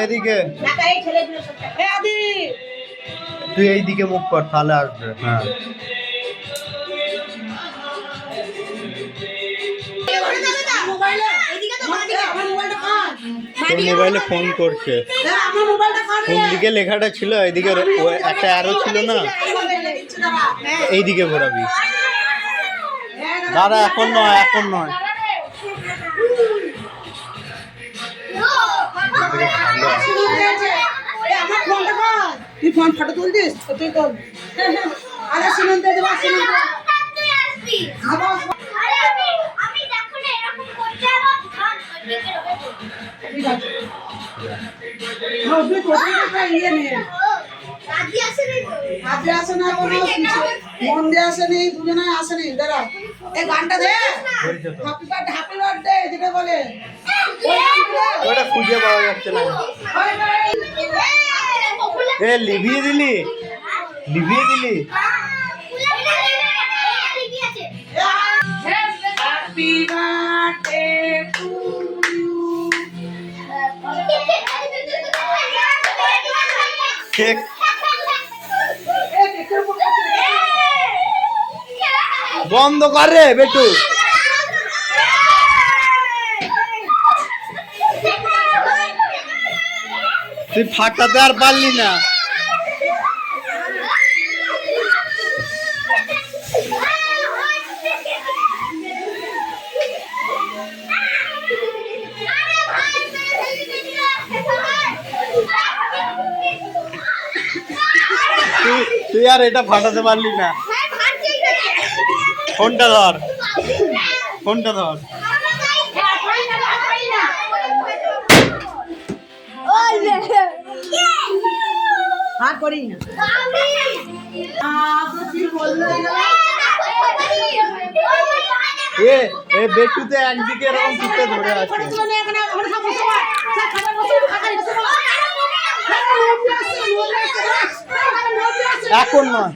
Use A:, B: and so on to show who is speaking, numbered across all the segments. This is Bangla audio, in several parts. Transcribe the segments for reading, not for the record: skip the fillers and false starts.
A: এদিকে তুই এইদিকে মুখ কর তাহলে আসবে। হ্যাঁ তোর মোবাইলে ফোন করছে, কোন দিকে লেখাটা ছিল এইদিকে একটা অ্যারো ছিল না, এইদিকে ঘোরাবি। দাদা এখন নয়, এখন নয়।
B: তুই ফোন ফটো তুলছিস তুই তোল। আরে শুনুন তো দেবা শুনুন আমি দেখো না এরকম করতে হবে ফোন দিকে রবে। ঠিক আছে নো তুই কোথায় কোথায় ইয়ে নে রাজি আসে না তো রাজি আসে না কোনো কিছু মন দিয়ে আসে নি দুজনে আসে নি। দাঁড়া এই গানটা দে হ্যাপি বার্থডে যেটা বলে
A: ওটা খুঁজে পাওয়া যাচ্ছে না। এ লিভিয়ে দিলি, লিভিয়ে দিলি।
B: হ্যাপি বার্থডে টু
A: কেক বন্ধ কর রে বেটু। তুই ফাটাতে আর পারলি না। তুই আর এটা ফাটাতে পারলি না। ফোনটা ধর, ফোনটা ধর।
B: হাত করি না
A: এ বেটুতে একদিকে এরকম চুপে ধরে আছে। এখন নয়,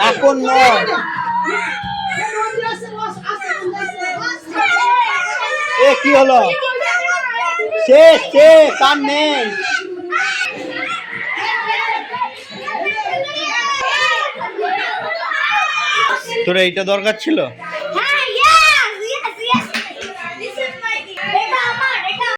A: এখন নয়। এ কি হলো? শেষ শেষ আর নেই। তোর এইটা দরকার ছিল।